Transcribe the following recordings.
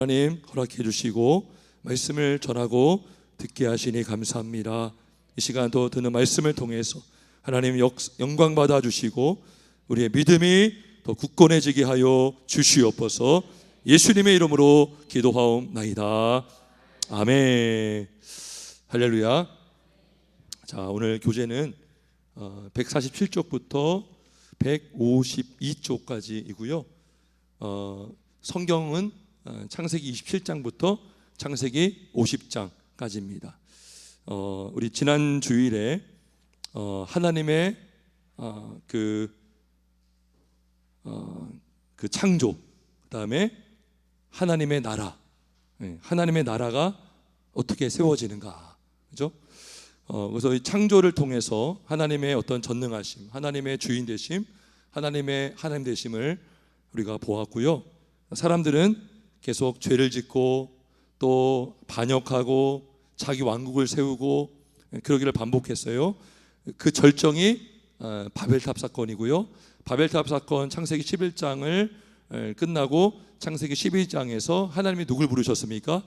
하나님 허락해 주시고 말씀을 전하고 듣게 하시니 감사합니다. 이 시간도 듣는 말씀을 통해서 하나님 영광 받아 주시고 우리의 믿음이 더 굳건해지게 하여 주시옵소서. 예수님의 이름으로 기도하옵나이다. 아멘. 할렐루야. 자, 오늘 교재는 147쪽부터 152쪽까지이고요. 성경은 창세기 27장부터 창세기 50장까지입니다. 우리 지난 주일에 하나님의 그 창조, 그다음에 하나님의 나라, 하나님의 나라가 어떻게 세워지는가, 그죠? 그래서 이 창조를 통해서 하나님의 어떤 전능하심, 하나님의 주인 되심, 하나님의 하나님 되심을 우리가 보았고요. 사람들은 계속 죄를 짓고 또 반역하고 자기 왕국을 세우고 그러기를 반복했어요. 그 절정이 바벨탑 사건이고요. 바벨탑 사건 창세기 11장을 끝나고 창세기 12장에서 하나님이 누굴 부르셨습니까?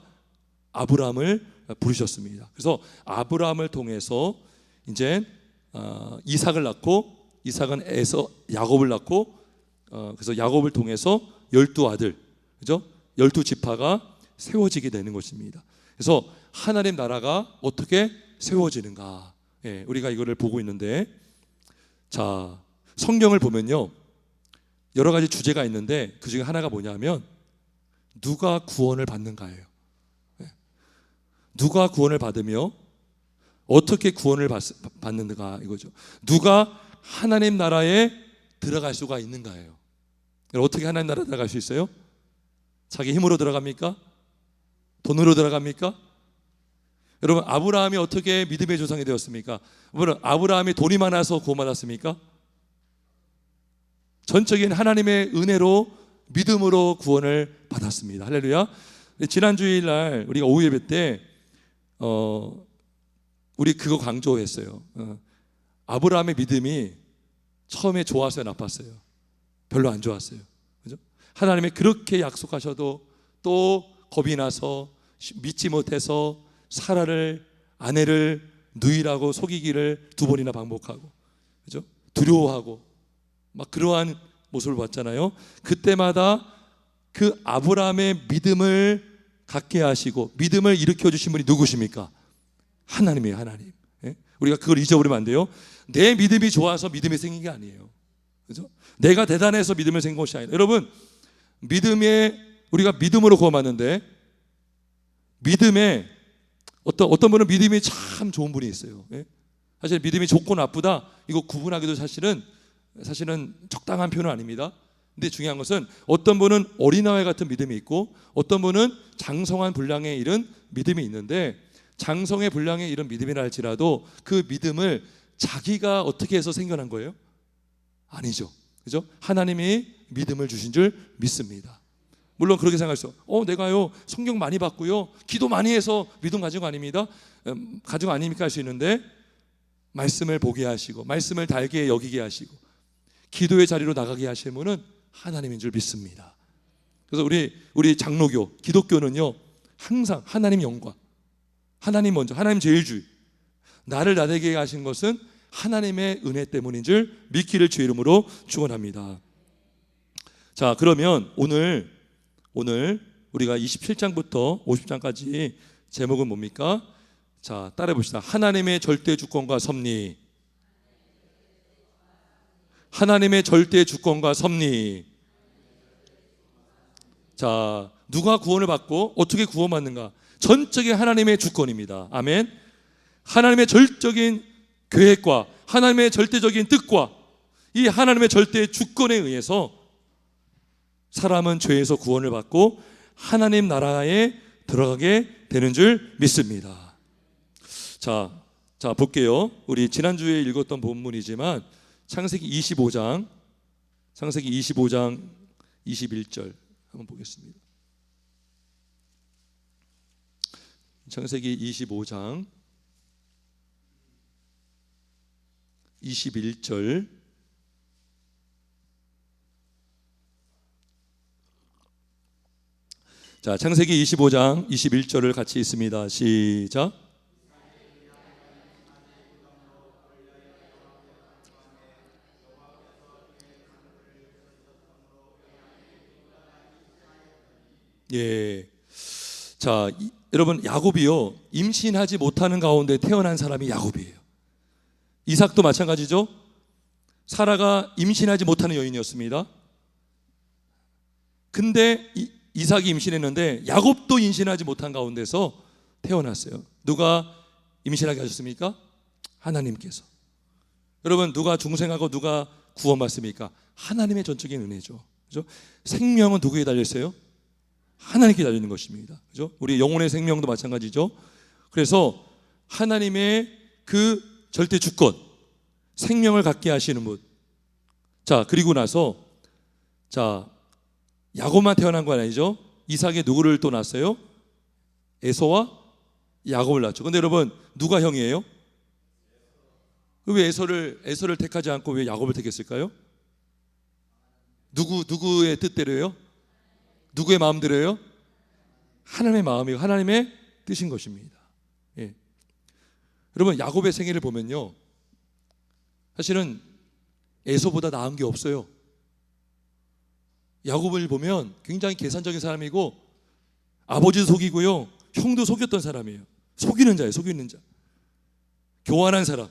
아브라함을 부르셨습니다. 그래서 아브라함을 통해서 이제 이삭을 낳고, 이삭은 야곱을 낳고, 그래서 야곱을 통해서 12아들, 그죠? 12지파가 세워지게 되는 것입니다. 그래서 하나님 나라가 어떻게 세워지는가, 우리가 이거를 보고 있는데, 자, 성경을 보면요, 여러 가지 주제가 있는데 그 중에 하나가 뭐냐면 누가 구원을 받는가예요. 누가 구원을 받으며 어떻게 구원을 받는가, 이거죠. 누가 하나님 나라에 들어갈 수가 있는가예요. 어떻게 하나님 나라에 들어갈 수 있어요? 자기 힘으로 들어갑니까? 돈으로 들어갑니까? 여러분, 아브라함이 어떻게 믿음의 조상이 되었습니까? 여러분, 아브라함이 돈이 많아서 구원받았습니까? 전적인 하나님의 은혜로 믿음으로 구원을 받았습니다. 할렐루야. 지난 주일날 우리가 오후 예배 때 우리 그거 강조했어요. 아브라함의 믿음이 처음에 좋았어요, 나빴어요? 별로 안 좋았어요. 그죠? 하나님이 그렇게 약속하셔도 또 겁이 나서 믿지 못해서 사라를, 아내를 누이라고 속이기를 2번이나 반복하고, 그죠? 두려워하고 막 그러한 모습을 봤잖아요. 그때마다 그 아브라함의 믿음을 갖게 하시고 믿음을 일으켜 주신 분이 누구십니까? 하나님이에요, 하나님. 우리가 그걸 잊어버리면 안 돼요. 내 믿음이 좋아서 믿음이 생긴 게 아니에요. 그죠? 내가 대단해서 믿음을 생긴 것이 아니에요. 여러분, 우리가 믿음으로 구원받는데, 믿음에 어떤 분은 믿음이 참 좋은 분이 있어요. 사실 믿음이 좋고 나쁘다, 이거 구분하기도 사실은 적당한 표현은 아닙니다. 근데 중요한 것은 어떤 분은 어린아이 같은 믿음이 있고 어떤 분은 장성한 분량에 이른 믿음이 있는데, 장성의 분량에 이른 믿음이라 할지라도 그 믿음을 자기가 어떻게 해서 생겨난 거예요? 아니죠. 그죠? 하나님이 믿음을 주신 줄 믿습니다. 물론 그렇게 생각할 수 있어요. 내가요 성경 많이 봤고요, 기도 많이 해서 믿음 가진 거 아닙니다. 가진 거 아닙니까? 할 수 있는데, 말씀을 보게 하시고 말씀을 달게 여기게 하시고 기도의 자리로 나가게 하시는 분은 하나님인 줄 믿습니다. 그래서 우리 장로교, 기독교는요 항상 하나님 영광, 하나님 먼저, 하나님 제일주의, 나를 나되게 하신 것은 하나님의 은혜 때문인 줄 믿기를 주의 이름으로 축원합니다. 자, 그러면 오늘 우리가 27장부터 50장까지 제목은 뭡니까? 자, 따라해 봅시다. 하나님의 절대 주권과 섭리. 하나님의 절대 주권과 섭리. 자, 누가 구원을 받고 어떻게 구원받는가? 전적인 하나님의 주권입니다. 아멘. 하나님의 절적인 계획과 하나님의 절대적인 뜻과 이 하나님의 절대 주권에 의해서 사람은 죄에서 구원을 받고 하나님 나라에 들어가게 되는 줄 믿습니다. 자, 볼게요. 우리 지난주에 읽었던 본문이지만 창세기 25장 21절 한번 보겠습니다. 창세기 25장 21절. 자, 창세기 25장 21절을 같이 읽습니다. 시작. 예. 자, 여러분, 야곱이요, 임신하지 못하는 가운데 태어난 사람이 야곱이에요. 이삭도 마찬가지죠. 사라가 임신하지 못하는 여인이었습니다. 근데 이삭이 임신했는데 야곱도 임신하지 못한 가운데서 태어났어요. 누가 임신하게 하셨습니까? 하나님께서. 여러분, 누가 중생하고 누가 구원받습니까? 하나님의 전적인 은혜죠. 그죠? 생명은 누구에 달려 있어요? 하나님께 달려 있는 것입니다. 그죠? 우리 영혼의 생명도 마찬가지죠. 그래서 하나님의 그 절대 주권, 생명을 갖게 하시는 분. 자, 그리고 나서 자, 야곱만 태어난 건 아니죠. 이삭의 누구를 또 낳았어요? 에서와 야곱을 낳았죠. 근데 여러분, 누가 형이에요? 왜 에서를 택하지 않고 왜 야곱을 택했을까요? 누구의 뜻대로요? 누구의 마음대로요? 하나님의 마음이고 하나님의 뜻인 것입니다. 예. 여러분, 야곱의 생애를 보면요, 사실은 에서보다 나은 게 없어요. 야곱을 보면 굉장히 계산적인 사람이고 아버지도 속이고요, 형도 속였던 사람이에요. 속이는 자예요. 속이는 자, 교활한 사람.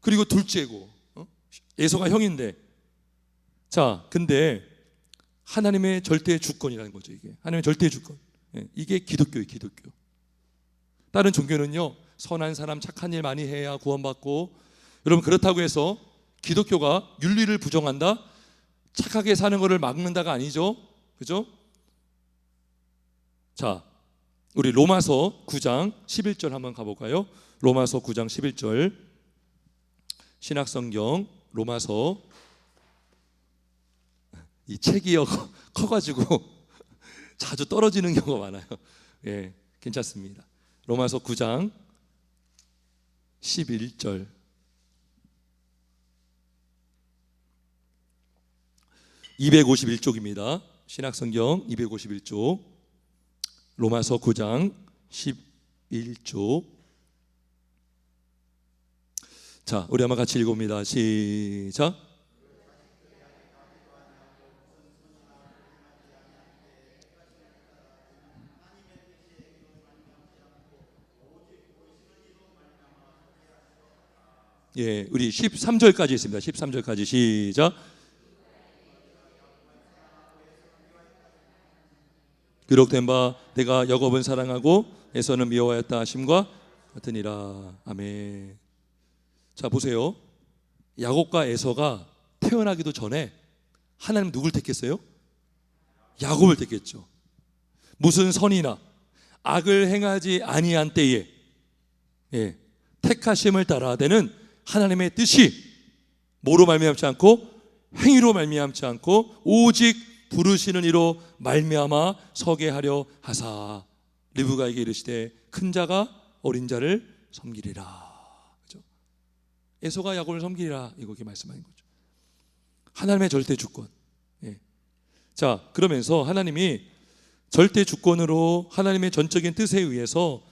그리고 둘째고, 에서가 형인데, 자, 근데 하나님의 절대 주권이라는 거죠. 이게 하나님의 절대 주권. 이게 기독교예요. 기독교. 다른 종교는요, 선한 사람, 착한 일 많이 해야 구원받고, 여러분, 그렇다고 해서 기독교가 윤리를 부정한다, 착하게 사는 것을 막는다가 아니죠. 그죠? 자, 우리 로마서 9장 11절 한번 가볼까요? 로마서 9장 11절, 신약성경 로마서. 이 책이 커가지고 자주 떨어지는 경우가 많아요. 예, 괜찮습니다. 로마서 9장 11절. (251쪽입니다) 신약성경 251쪽, 로마서 9장 11쪽. 자, 우리 한번 같이 읽어봅니다. 시작. 예, 우리 13절까지 있습니다. 13절까지 시작. 기록된 바 내가 야곱은 사랑하고 에서는 미워하였다 하심과 같으니라. 아멘. 자, 보세요. 야곱과 에서가 태어나기도 전에 하나님 누굴 택했어요? 야곱을 택했죠. 무슨 선이나 악을 행하지 아니한 때에, 예, 택하심을 따라 되는 하나님의 뜻이 뭐로 말미암지 않고, 행위로 말미암지 않고, 오직 부르시는 이로 말미암아 서게 하려 하사 리브가에게 이르시되 큰 자가 어린 자를 섬기리라. 그죠? 에서가 야곱을 섬기리라, 이렇게 말씀하는 거죠. 하나님의 절대 주권. 예. 자, 그러면서 하나님이 절대 주권으로 하나님의 전적인 뜻에 의해서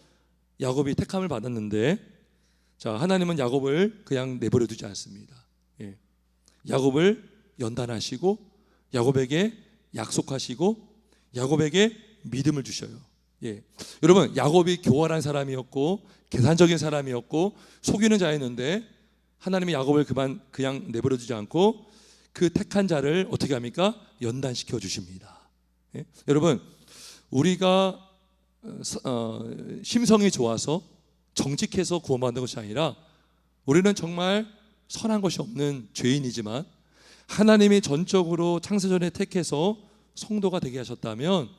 야곱이 택함을 받았는데, 자, 하나님은 야곱을 그냥 내버려 두지 않습니다. 예. 야곱을 연단하시고 야곱에게 약속하시고 야곱에게 믿음을 주셔요. 예. 여러분, 야곱이 교활한 사람이었고 계산적인 사람이었고 속이는 자였는데 하나님이 야곱을 그냥 내버려 두지 않고 그 택한 자를 어떻게 합니까? 연단시켜 주십니다. 예. 여러분, 우리가 심성이 좋아서 정직해서 구원받는 것이 아니라 우리는 정말 선한 것이 없는 죄인이지만 하나님이 전적으로 창세전에 택해서 성도가 되게 하셨다면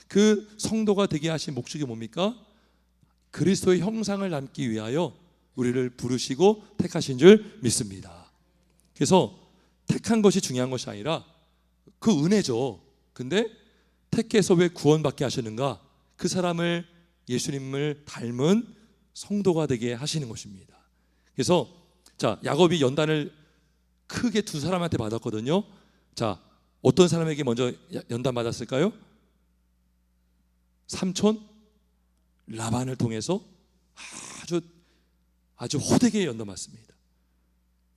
그 성도가 되게 하신 목적이 뭡니까? 그리스도의 형상을 남기 위하여 우리를 부르시고 택하신 줄 믿습니다. 그래서 택한 것이 중요한 것이 아니라 그 은혜죠. 근데 택해서 왜 구원받게 하시는가? 그 사람을, 예수님을 닮은 성도가 되게 하시는 것입니다. 그래서 자, 야곱이 연단을 크게 두 사람한테 받았거든요. 자, 어떤 사람에게 먼저 연단 받았을까요? 삼촌 라반을 통해서 아주 호되게 연단 받습니다.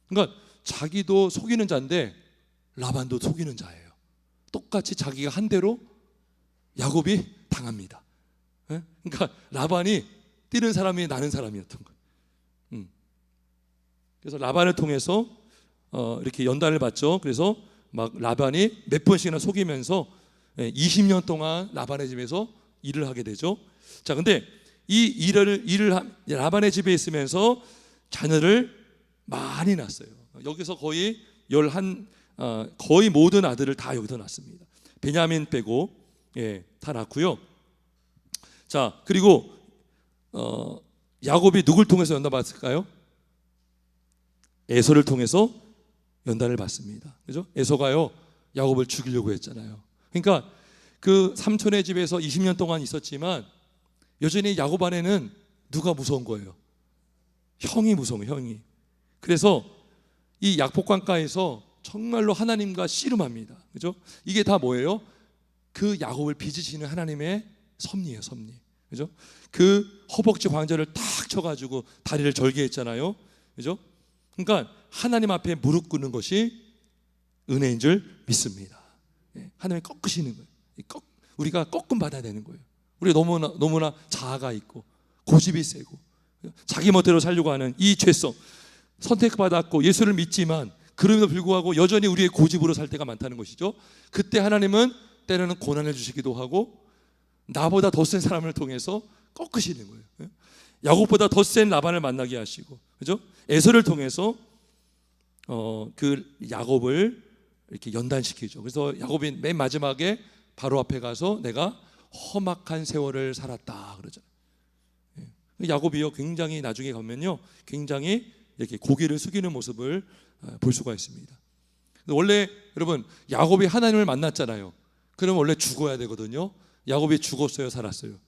그러니까 자기도 속이는 자인데 라반도 속이는 자예요. 똑같이 자기가 한 대로 야곱이 당합니다. 그러니까 라반이 뛰는 사람이 나는 사람이었던 거예요. 그래서 라반을 통해서 이렇게 연단을 받죠. 그래서 막 라반이 몇 번씩이나 속이면서 20년 동안 라반의 집에서 일을 하게 되죠. 자, 근데 이 라반의 집에 있으면서 자녀를 많이 낳았어요. 여기서 거의 거의 모든 아들을 다 여기서 낳습니다. 베냐민 빼고 다 낳고요. 자, 그리고 야곱이 누굴 통해서 연단 받았을까요? 에서를 통해서 연단을 받습니다. 그죠? 에서가요 야곱을 죽이려고 했잖아요. 그러니까 그 삼촌의 집에서 20년 동안 있었지만 여전히 야곱 안에는 누가 무서운 거예요? 형이 무서운 거예요. 형이. 그래서 이 약복강가에서 정말로 하나님과 씨름합니다. 그죠? 이게 다 뭐예요? 그 야곱을 빚으시는 하나님의 섭리예요. 섭리. 그죠? 그 허벅지 관절을 탁 쳐가지고 다리를 절개했잖아요. 그죠? 그러니까 하나님 앞에 무릎 꿇는 것이 은혜인 줄 믿습니다. 하나님이 꺾으시는 거예요. 우리가 꺾음 받아야 되는 거예요. 우리가 너무나 자아가 있고 고집이 세고 자기 멋대로 살려고 하는 이 죄성, 선택받았고 예수를 믿지만 그럼에도 불구하고 여전히 우리의 고집으로 살 때가 많다는 것이죠. 그때 하나님은 때로는 고난을 주시기도 하고 나보다 더 센 사람을 통해서 꺾으시는 거예요. 야곱보다 더 센 라반을 만나게 하시고, 그죠? 에서를 통해서 그 야곱을 이렇게 연단시키죠. 그래서 야곱이 맨 마지막에 바로 앞에 가서 내가 험악한 세월을 살았다 그러잖아요. 야곱이요 굉장히 나중에 가면요 굉장히 이렇게 고개를 숙이는 모습을 볼 수가 있습니다. 원래 여러분 야곱이 하나님을 만났잖아요. 그럼 원래 죽어야 되거든요. 야곱이 죽었어요, 살았어요?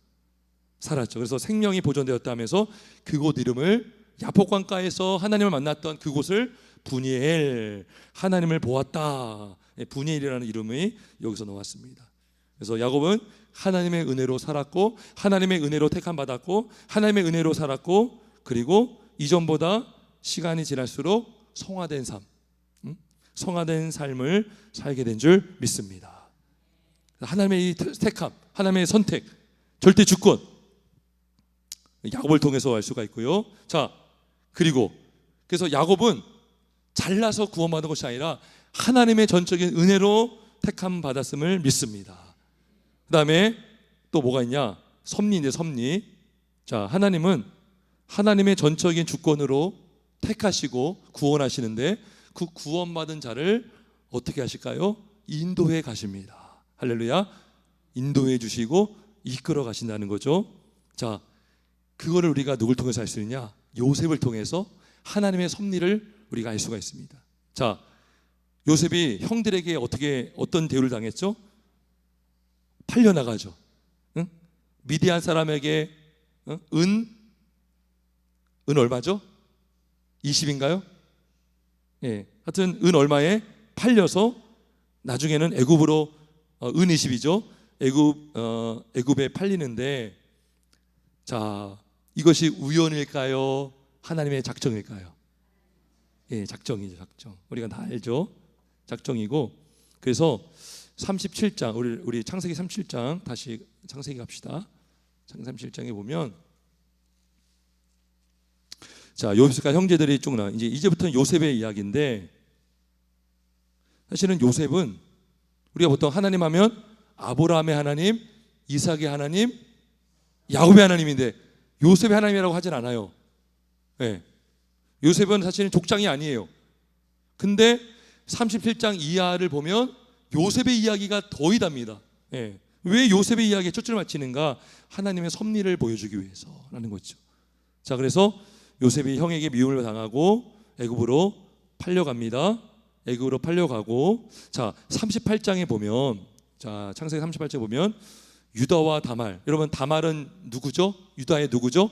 살았죠. 그래서 생명이 보존되었다면서 그곳 이름을 야복강가에서 하나님을 만났던 그곳을 분이엘, 하나님을 보았다, 분이엘이라는 이름이 여기서 나왔습니다. 그래서 야곱은 하나님의 은혜로 살았고 하나님의 은혜로 택함 받았고 하나님의 은혜로 살았고 그리고 이전보다 시간이 지날수록 성화된 삶, 성화된 삶을 살게 된 줄 믿습니다. 하나님의 이 택함, 하나님의 선택, 절대 주권 야곱을 통해서 알 수가 있고요. 자, 그리고 그래서 야곱은 잘나서 구원받은 것이 아니라 하나님의 전적인 은혜로 택함 받았음을 믿습니다. 그 다음에 또 뭐가 있냐? 섭리인데 섭리. 자, 하나님은 하나님의 전적인 주권으로 택하시고 구원하시는데 그 구원받은 자를 어떻게 하실까요? 인도해 가십니다. 할렐루야. 인도해 주시고 이끌어 가신다는 거죠. 자, 그거를 우리가 누굴 통해서 알 수 있느냐? 요셉을 통해서 하나님의 섭리를 우리가 알 수가 있습니다. 자, 요셉이 형들에게 어떤 대우를 당했죠? 팔려나가죠. 응? 미디안 사람에게 은 얼마죠? 20인가요? 예, 하여튼 은 얼마에 팔려서 나중에는 애굽으로 은 20이죠. 애굽에 팔리는데, 자, 이것이 우연일까요? 하나님의 작정일까요? 예, 작정이죠, 작정. 우리가 다 알죠. 작정이고, 그래서 37장 우리 창세기 37장 다시 창세기 갑시다. 창세기 37장에 보면 자, 요셉과 형제들이 쭉 나와. 이제부터는 요셉의 이야기인데 사실은 요셉은 우리가 보통 하나님 하면 아브라함의 하나님, 이삭의 하나님, 야곱의 하나님인데 요셉의 하나님이라고 하진 않아요. 네. 요셉은 사실은 족장이 아니에요. 근데 37장 이하를 보면 요셉의 이야기가 더 이답니다. 네. 왜 요셉의 이야기에 초점을 맞추는가? 하나님의 섭리를 보여주기 위해서라는 거죠. 자, 그래서 요셉이 형에게 미움을 당하고 애굽으로 팔려갑니다. 애굽으로 팔려가고, 자, 38장에 보면, 자, 창세기 38장에 보면 유다와 다말. 여러분, 다말은 누구죠? 유다의 누구죠?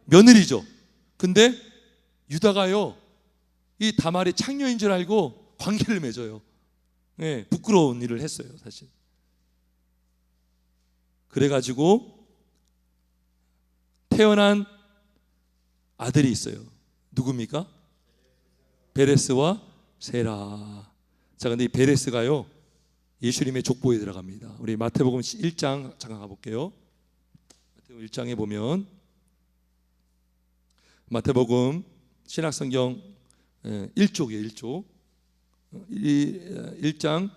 며느리죠. 근데 유다가요 이 다말이 창녀인 줄 알고 관계를 맺어요. 예, 부끄러운 일을 했어요, 사실. 그래가지고 태어난 아들이 있어요. 누굽니까? 베레스와 세라. 자, 근데 이 베레스가요, 예수님의 족보에 들어갑니다. 우리 마태복음 1장 잠깐 가볼게요. 마태복음 1장에 보면 마태복음 신약성경 1쪽이에요. 1쪽 1장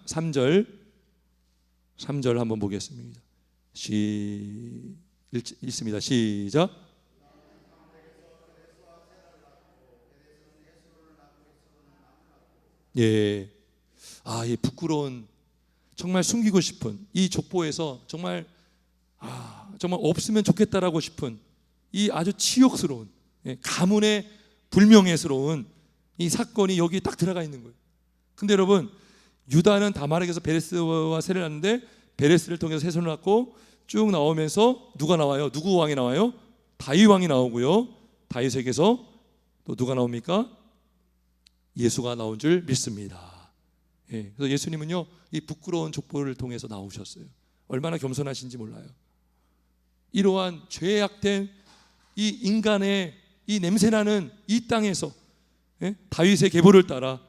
3절 한번 보겠습니다. 읽습니다. 시작. 예, 이 부끄러운, 정말 숨기고 싶은 이 족보에서 정말 정말 없으면 좋겠다라고 싶은 이 아주 치욕스러운, 가문의 불명예스러운 이 사건이 여기 딱 들어가 있는 거예요. 근데 여러분, 유다는 다말에게서 베레스와 세를 낳는데 베레스를 통해서 세 손을 낳고 쭉 나오면서 누가 나와요? 누구 왕이 나와요? 다윗 왕이 나오고요. 다윗에게서 또 누가 나옵니까? 예수가 나온 줄 믿습니다. 그래서 예수님은요, 이 부끄러운 족보를 통해서 나오셨어요. 얼마나 겸손하신지 몰라요. 이러한 죄악된 이 인간의 이 냄새나는 이 땅에서 다윗의 계보를 따라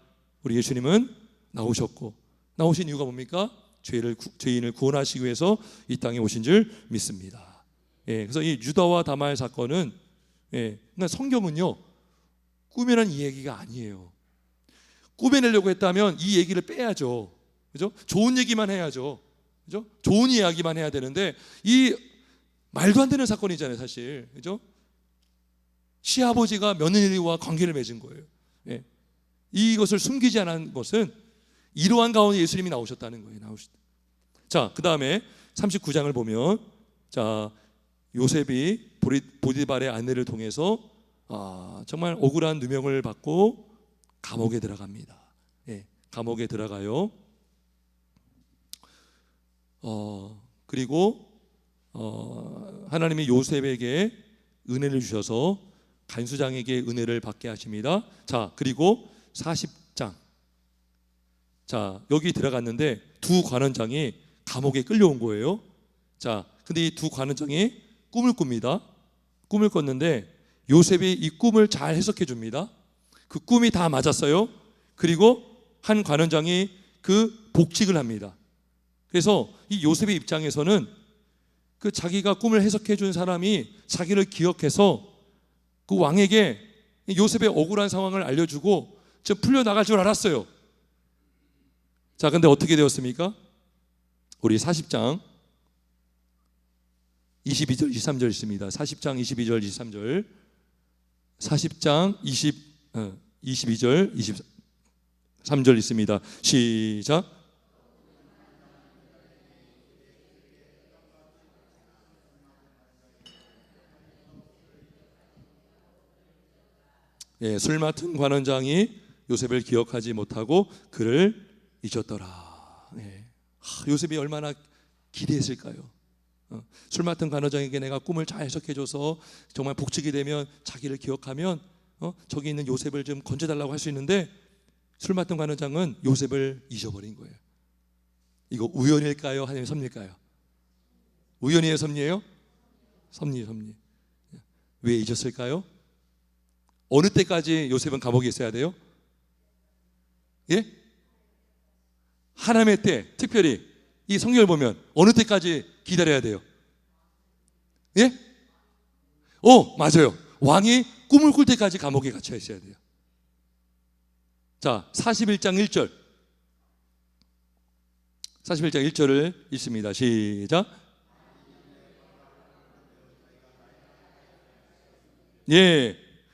우리 예수님은 나오셨고, 나오신 이유가 뭡니까? 죄인을 구원하시기 위해서 이 땅에 오신 줄 믿습니다. 그래서 이 유다와 다말 사건은, 그러니까 성경은요, 꾸며낸 이 얘기가 아니에요. 꾸며내려고 했다면 이 얘기를 빼야죠. 그죠? 좋은 얘기만 해야죠. 그죠? 좋은 이야기만 해야 되는데 이 말도 안 되는 사건이잖아요, 사실. 그죠? 시아버지가 며느리와 관계를 맺은 거예요. 이것을 숨기지 않은 것은 이러한 가운데 예수님이 나오셨다는 거예요. 자, 그 다음에 39장을 보면, 자, 요셉이 보디발의 아내를 통해서 정말 억울한 누명을 받고 감옥에 들어갑니다. 감옥에 들어가요. 그리고 하나님이 요셉에게 은혜를 주셔서 간수장에게 은혜를 받게 하십니다. 자, 그리고 40장. 자, 여기 들어갔는데 두 관원장이 감옥에 끌려온 거예요. 자, 근데 이 두 관원장이 꿈을 꿉니다. 꿈을 꿨는데 요셉이 이 꿈을 잘 해석해 줍니다. 그 꿈이 다 맞았어요. 그리고 한 관원장이 그 복직을 합니다. 그래서 이 요셉의 입장에서는 그 자기가 꿈을 해석해 준 사람이 자기를 기억해서 그 왕에게 요셉의 억울한 상황을 알려주고 좀 풀려나갈 줄 알았어요. 자, 근데 어떻게 되었습니까? 우리 40장 22절 23절 있습니다. 40장 22절 23절 40장 22절 23절 있습니다. 시작. 술 맡은 관원장이 요셉을 기억하지 못하고 그를 잊었더라. 요셉이 얼마나 기대했을까요? 술 맡은 관원장에게 내가 꿈을 잘 해석해줘서 정말 복직이 되면 자기를 기억하면 저기 있는 요셉을 좀 건져달라고 할 수 있는데, 술 맡은 관원장은 요셉을 잊어버린 거예요. 이거 우연일까요? 아니면 섭리일까요? 우연이에요? 섭리예요? 섭리. 왜 잊었을까요? 어느 때까지 요셉은 감옥에 있어야 돼요? 하나님의 때, 특별히 이 성경을 보면 어느 때까지 기다려야 돼요? 맞아요. 왕이 꿈을 꿀 때까지 감옥에 갇혀 있어야 돼요. 자, 41장 1절 41장 1절을 읽습니다. 시작.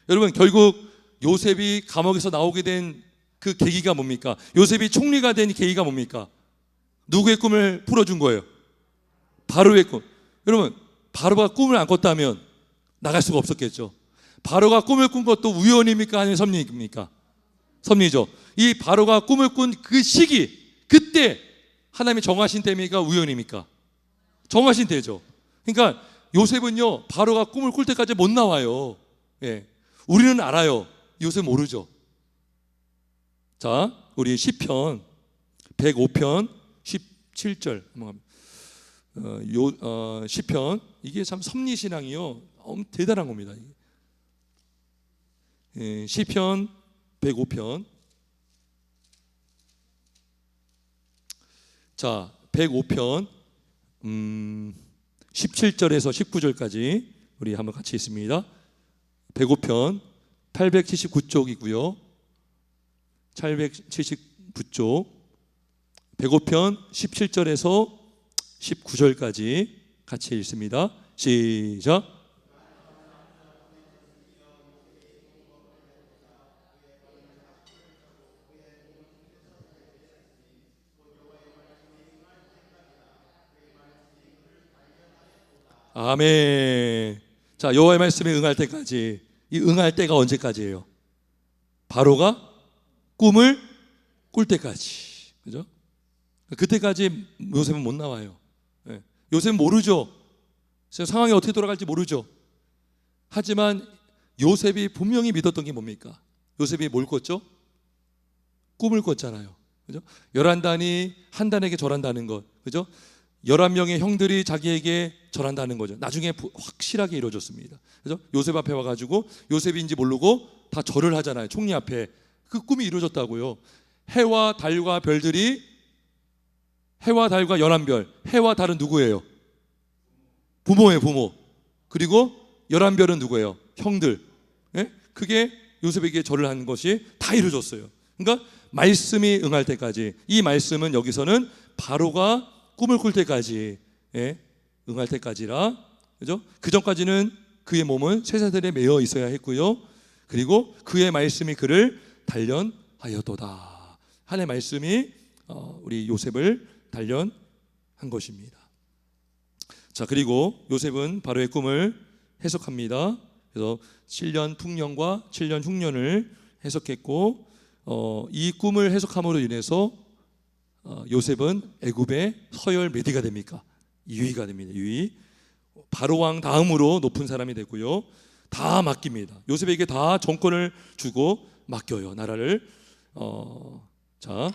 여러분, 결국 요셉이 감옥에서 나오게 된 그 계기가 뭡니까? 요셉이 총리가 된 계기가 뭡니까? 누구의 꿈을 풀어준 거예요? 바로의 꿈. 여러분, 바로가 꿈을 안 꿨다면 나갈 수가 없었겠죠. 바로가 꿈을 꾼 것도 우연입니까? 아니면 섭리입니까? 섭리죠. 이 바로가 꿈을 꾼 그 시기, 그때 하나님이 정하신 때입니까? 우연입니까? 정하신 때죠. 그러니까 요셉은요, 바로가 꿈을 꿀 때까지 못 나와요. 우리는 알아요. 요셉 모르죠. 자, 우리 시편 105편 17절 시편. 이게 참 섭리신앙이요 대단한 겁니다. 시편 105편. 자, 105편 17절에서 19절까지 우리 한번 같이 있습니다. 105편 879쪽이고요. 879쪽 105편 17절에서 19절까지 같이 읽습니다. 시작. 아멘. 자, 여호와의 말씀에 응할 때까지. 이 응할 때가 언제까지예요? 바로가 꿈을 꿀 때까지. 그죠? 그때까지 요셉은 못 나와요. 요셉은 모르죠. 상황이 어떻게 돌아갈지 모르죠. 하지만 요셉이 분명히 믿었던 게 뭡니까? 요셉이 뭘 꿨죠? 꿈을 꿨잖아요. 그죠? 11단이 한 단에게 절한다는 것. 그죠? 11명의 형들이 자기에게 절한다는 거죠. 나중에 확실하게 이루어졌습니다. 그죠? 요셉 앞에 와가지고 요셉인지 모르고 다 절을 하잖아요. 총리 앞에. 그 꿈이 이루어졌다고요. 해와 달과 별들이, 해와 달과 11별. 해와 달은 누구예요? 부모예요, 부모. 그리고 11별은 누구예요? 형들. 예? 그게 요셉에게 절을 한 것이 다 이루어졌어요. 그러니까 말씀이 응할 때까지. 이 말씀은 여기서는 바로가 꿈을 꿀 때까지, 응할 때까지라, 그죠? 그 전까지는 그의 몸은 쇠사슬에 매여 있어야 했고요. 그리고 그의 말씀이 그를 단련하였도다. 하나님의 말씀이 우리 요셉을 단련한 것입니다. 자, 그리고 요셉은 바로의 꿈을 해석합니다. 그래서 7년 풍년과 7년 흉년을 해석했고, 이 꿈을 해석함으로 인해서 요셉은 애굽의 서열 몇 위가 됩니까? 2위가 됩니다. 2위. 바로 왕 다음으로 높은 사람이 되고요. 다 맡깁니다. 요셉에게 다 정권을 주고 맡겨요. 나라를. 자,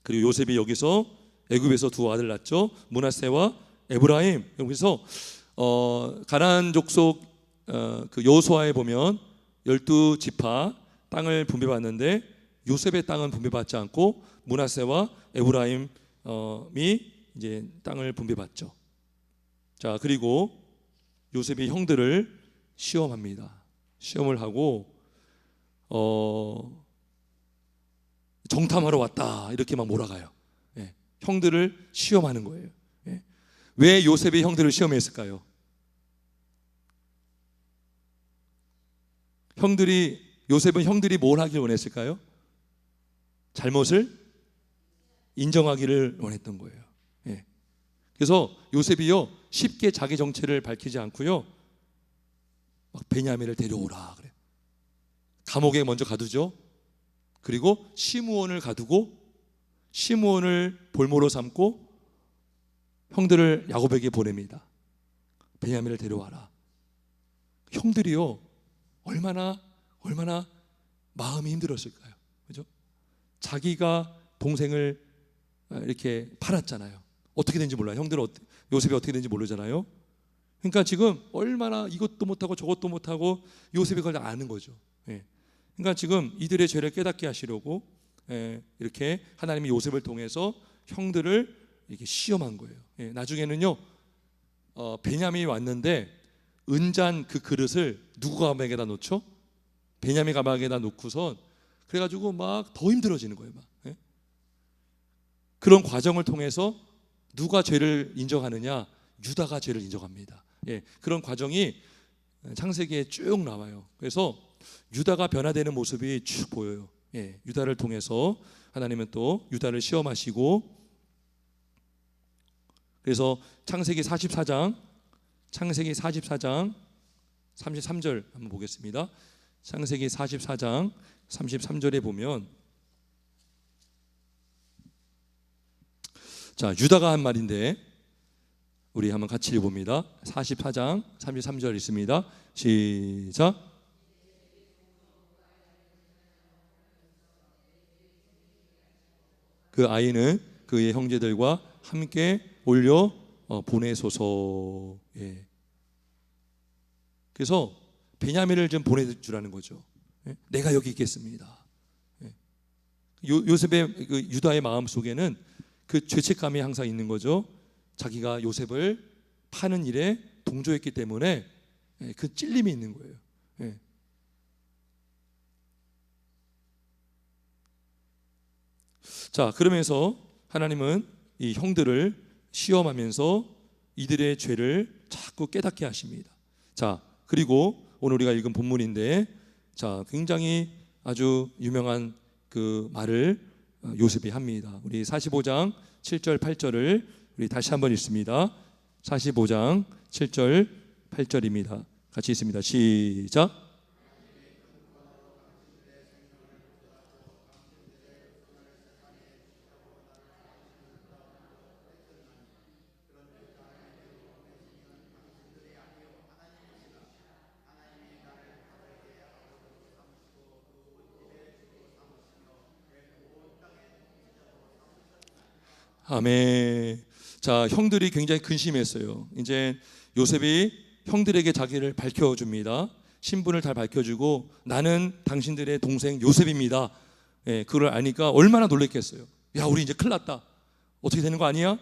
그리고 요셉이 여기서 애굽에서 두 아들 낳죠. 므낫세와 에브라임. 여기서 가나안 족속 그 여호수아에 보면 12지파 땅을 분배받는데 요셉의 땅은 분배받지 않고 므낫세와 에브라임이 이제 땅을 분배받죠. 자, 그리고 요셉이 형들을 시험합니다. 시험을 하고 정탐하러 왔다 이렇게 막 몰아가요. 형들을 시험하는 거예요. 왜 요셉이 형들을 시험했을까요? 요셉은 형들이 뭘 하길 원했을까요? 잘못을 인정하기를 원했던 거예요. 그래서 요셉이요 쉽게 자기 정체를 밝히지 않고요 막 베냐민을 데려오라 그래요. 감옥에 먼저 가두죠. 그리고 시므온을 가두고 시므온을 볼모로 삼고 형들을 야곱에게 보냅니다. 베냐민을 데려와라. 형들이요 얼마나 마음이 힘들었을까요? 그죠? 자기가 동생을 이렇게 팔았잖아요. 어떻게 된지 몰라요. 형들은 요셉이 어떻게 된지 모르잖아요. 그러니까 지금 얼마나 이것도 못하고 저것도 못하고 요셉이 그걸 다 아는 거죠. 그러니까 지금 이들의 죄를 깨닫게 하시려고 이렇게 하나님이 요셉을 통해서 형들을 이렇게 시험한 거예요. 나중에는요 베냐민이 왔는데 은잔 그 그릇을 누구 가방에다 놓죠? 베냐민 가방에다 놓고선 그래가지고 막 더 힘들어지는 거예요. 막. 그런 과정을 통해서 누가 죄를 인정하느냐? 유다가 죄를 인정합니다. 그런 과정이 창세기에 쭉 나와요. 그래서 유다가 변화되는 모습이 쭉 보여요. 유다를 통해서 하나님은 또 유다를 시험하시고, 그래서 창세기 44장 33절 한번 보겠습니다. 창세기 44장 33절에 보면, 자, 유다가 한 말인데 우리 한번 같이 읽어봅니다. 44장 33절 있습니다. 시작. 그 아이는 그의 형제들과 함께 올려 보내소서. 예. 그래서 베냐민을 좀 보내주라는 거죠. 예? 내가 여기 있겠습니다. 예. 요셉의 그 유다의 마음 속에는 그 죄책감이 항상 있는 거죠. 자기가 요셉을 파는 일에 동조했기 때문에 그 찔림이 있는 거예요. 예. 자, 그러면서 하나님은 이 형들을 시험하면서 이들의 죄를 자꾸 깨닫게 하십니다. 자, 그리고 오늘 우리가 읽은 본문인데, 자, 굉장히 아주 유명한 그 말을 요셉이 합니다. 우리 45장 7절 8절을 우리 다시 한번 읽습니다. 45장 7절 8절입니다. 같이 읽습니다. 시작. 아멘. 자, 형들이 굉장히 근심했어요. 이제 요셉이 형들에게 자기를 밝혀줍니다. 신분을 다 밝혀주고 나는 당신들의 동생 요셉입니다. 예, 그걸 아니까 얼마나 놀랬겠어요. 야, 우리 이제 큰일 났다. 어떻게 되는 거 아니야?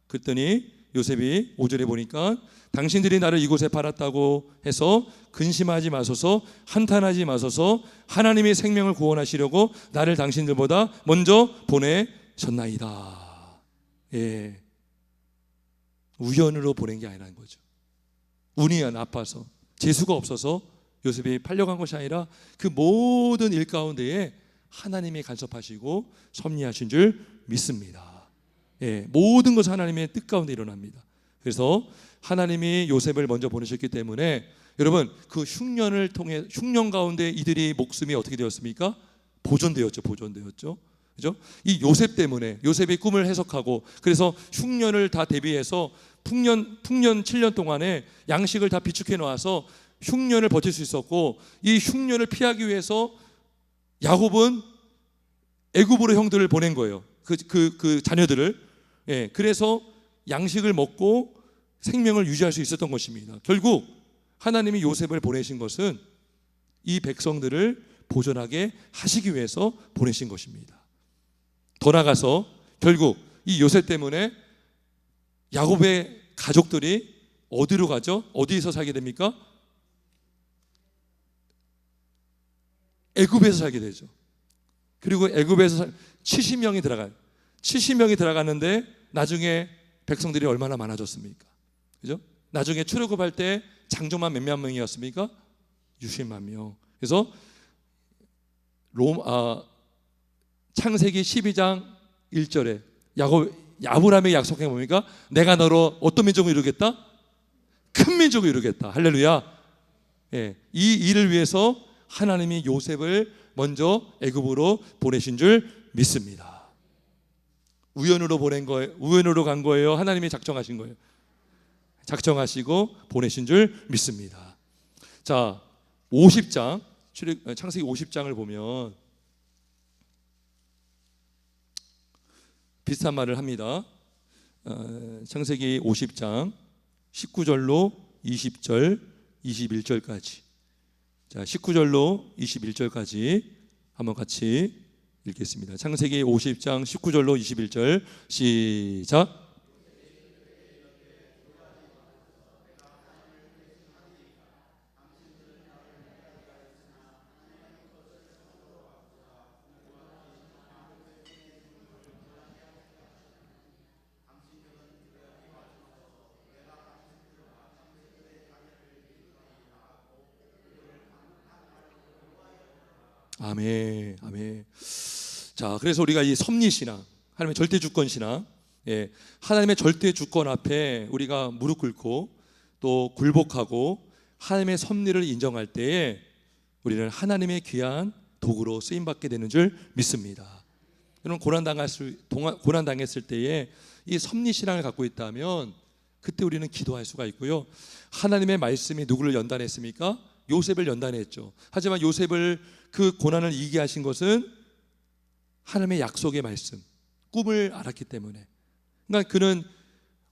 그랬더니 요셉이 5절에 보니까 당신들이 나를 이곳에 팔았다고 해서 근심하지 마소서, 한탄하지 마소서, 하나님의 생명을 구원하시려고 나를 당신들보다 먼저 보내셨나이다. 예, 우연으로 보낸 게 아니라는 거죠. 운이 나빠서, 재수가 없어서 요셉이 팔려간 것이 아니라 그 모든 일 가운데에 하나님이 간섭하시고 섭리하신 줄 믿습니다. 예, 모든 것은 하나님의 뜻 가운데 일어납니다. 그래서 하나님이 요셉을 먼저 보내셨기 때문에 여러분, 그 흉년을 통해, 흉년 가운데 이들이 목숨이 어떻게 되었습니까? 보존되었죠. 그죠? 이 요셉 때문에, 요셉이 꿈을 해석하고, 그래서 흉년을 다 대비해서 풍년 7년 동안에 양식을 다 비축해 놓아서 흉년을 버틸 수 있었고, 이 흉년을 피하기 위해서 야곱은 애굽으로 형들을 보낸 거예요. 그 자녀들을. 예, 그래서 양식을 먹고 생명을 유지할 수 있었던 것입니다. 결국 하나님이 요셉을 보내신 것은 이 백성들을 보존하게 하시기 위해서 보내신 것입니다. 더 나아가서 결국 이 요셉 때문에 야곱의 가족들이 어디로 가죠? 어디에서 살게 됩니까? 애굽에서 살게 되죠. 그리고 애굽에서 70명이 들어가요. 70명이 들어갔는데 나중에 백성들이 얼마나 많아졌습니까? 그죠? 나중에 출애굽할 때 장정만 몇몇 명이었습니까? 60만 명. 그래서 창세기 12장 1절에 아브라함에게 약속해 뭡니까? 내가 너로 어떤 민족을 이루겠다? 큰 민족을 이루겠다. 할렐루야. 예, 이 일을 위해서 하나님이 요셉을 먼저 애굽으로 보내신 줄 믿습니다. 우연으로 보낸 거예요? 우연으로 간 거예요? 하나님이 작정하신 거예요? 작정하시고 보내신 줄 믿습니다. 자, 50장 창세기 50장을 보면 비슷한 말을 합니다. 창세기 50장 19절로 20절 21절까지. 자, 19절로 21절까지 한번 같이 읽겠습니다. 창세기 50장 19절로 21절 시작. 아멘, 아멘. 자, 그래서 우리가 이 섭리신앙, 하나님의 절대주권신앙, 예, 하나님의 절대주권 앞에 우리가 무릎 꿇고 또 굴복하고 하나님의 섭리를 인정할 때에 우리는 하나님의 귀한 도구로 쓰임받게 되는 줄 믿습니다. 여러분, 고난당했을 때에 이 섭리신앙을 갖고 있다면 그때 우리는 기도할 수가 있고요. 하나님의 말씀이 누구를 연단했습니까? 요셉을 연단했죠. 하지만 요셉을 그 고난을 이기게 하신 것은 하나님의 약속의 말씀, 꿈을 알았기 때문에. 그러니까 그는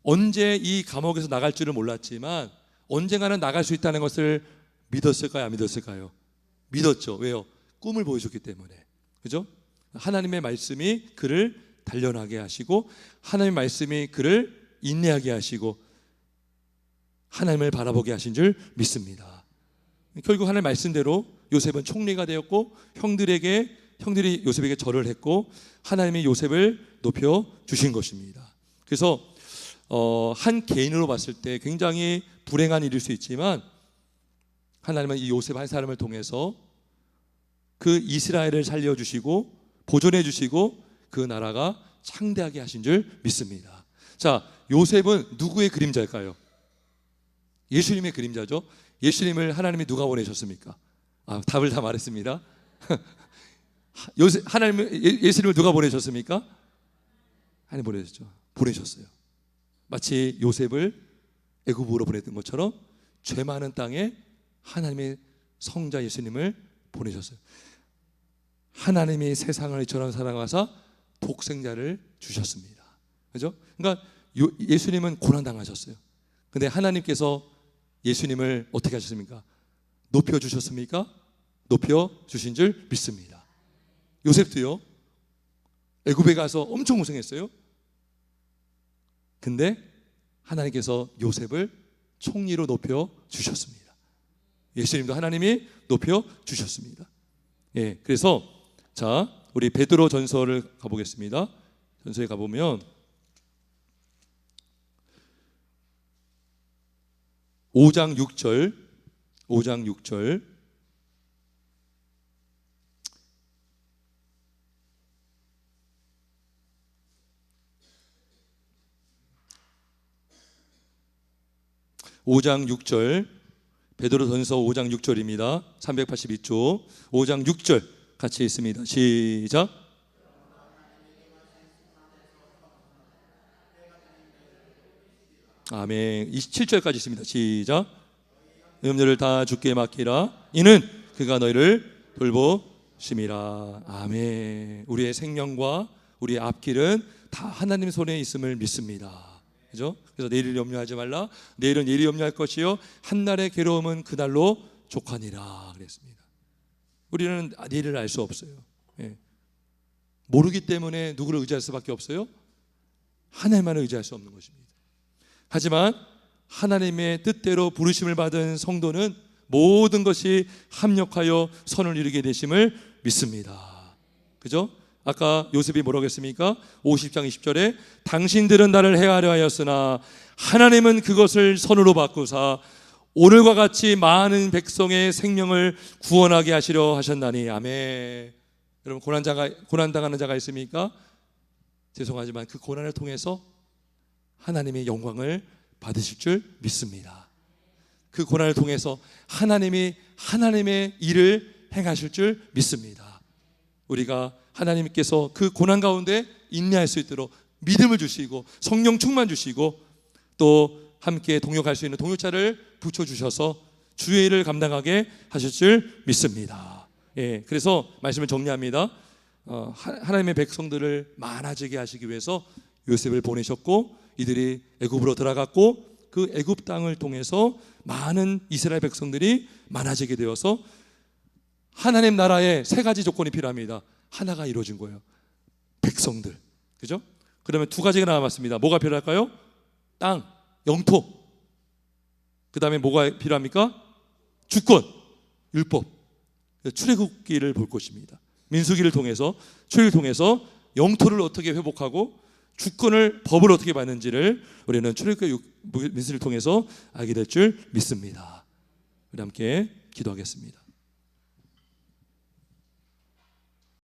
언제 이 감옥에서 나갈 줄은 몰랐지만 언젠가는 나갈 수 있다는 것을 믿었을까요? 안 믿었을까요? 믿었죠. 왜요? 꿈을 보여줬기 때문에. 그죠? 하나님의 말씀이 그를 단련하게 하시고 하나님의 말씀이 그를 인내하게 하시고 하나님을 바라보게 하신 줄 믿습니다. 결국 하나님의 말씀대로 요셉은 총리가 되었고 형들이 요셉에게 절을 했고 하나님이 요셉을 높여 주신 것입니다. 그래서 한 개인으로 봤을 때 굉장히 불행한 일일 수 있지만 하나님은 이 요셉 한 사람을 통해서 그 이스라엘을 살려주시고 보존해 주시고 그 나라가 창대하게 하신 줄 믿습니다. 자, 요셉은 누구의 그림자일까요? 예수님의 그림자죠. 예수님을 하나님이 누가 보내셨습니까? 답을 다 말했습니다. 예수님을 누가 보내셨습니까? 하나님 보내셨어요. 마치 요셉을 애굽으로 보냈던 것처럼 죄 많은 땅에 하나님의 성자 예수님을 보내셨어요. 하나님이 세상을 이처럼 사랑하사 독생자를 주셨습니다. 그죠? 그러니까 예수님은 고난 당하셨어요. 근데 하나님께서 예수님을 어떻게 하셨습니까? 높여 주셨습니까? 높여 주신 줄 믿습니다. 요셉도요. 애굽에 가서 엄청 고생했어요. 근데 하나님께서 요셉을 총리로 높여 주셨습니다. 예수님도 하나님이 높여 주셨습니다. 예, 그래서 자, 우리 베드로 전서를 가보겠습니다. 전서에 가보면 5장 6절 5장 6절 베드로전서 5장 6절입니다. 382쪽 5장 6절 같이 있습니다. 시작. 아멘. 27절까지 있습니다. 시작. 염려를 다 주께 맡기라. 이는 그가 너희를 돌보심이라. 아멘. 우리의 생명과 우리의 앞길은 다 하나님 손에 있음을 믿습니다. 그죠? 그래서 내일을 염려하지 말라. 내일은 일이 염려할 것이요 한날의 괴로움은 그날로 족하니라 그랬습니다. 우리는 내일을 알 수 없어요. 예. 모르기 때문에 누구를 의지할 수밖에 없어요? 하나님만을 의지할 수 없는 것입니다. 하지만 하나님의 뜻대로 부르심을 받은 성도는 모든 것이 합력하여 선을 이루게 되심을 믿습니다. 그죠? 아까 요셉이 뭐라고 했습니까? 50장 20절에 당신들은 나를 해하려 하였으나 하나님은 그것을 선으로 바꾸사 오늘과 같이 많은 백성의 생명을 구원하게 하시려 하셨나니. 아멘. 여러분 고난당하는 자가 있습니까? 죄송하지만 그 고난을 통해서 하나님의 영광을 받으실 줄 믿습니다. 그 고난을 통해서 하나님이 하나님의 일을 행하실 줄 믿습니다. 우리가 하나님께서 그 고난 가운데 인내할 수 있도록 믿음을 주시고 성령 충만 주시고 또 함께 동역할 수 있는 동역자를 붙여주셔서 주의 일을 감당하게 하실 줄 믿습니다. 예, 그래서 말씀을 정리합니다. 하나님의 백성들을 많아지게 하시기 위해서 요셉을 보내셨고 이들이 애굽으로 들어갔고 그 애굽 땅을 통해서 많은 이스라엘 백성들이 많아지게 되어서 하나님 나라에 세 가지 조건이 필요합니다. 하나가 이루어진 거예요. 백성들. 그죠? 그러면 두 가지가 남았습니다. 뭐가 필요할까요? 땅, 영토. 그 다음에 뭐가 필요합니까? 주권, 율법. 출애굽기를 볼 것입니다. 민수기를 통해서 출애굽기를 통해서 영토를 어떻게 회복하고 주권을 법을 어떻게 받는지를 우리는 출애굽기 민수기를 통해서 알게 될 줄 믿습니다. 우리 함께 기도하겠습니다.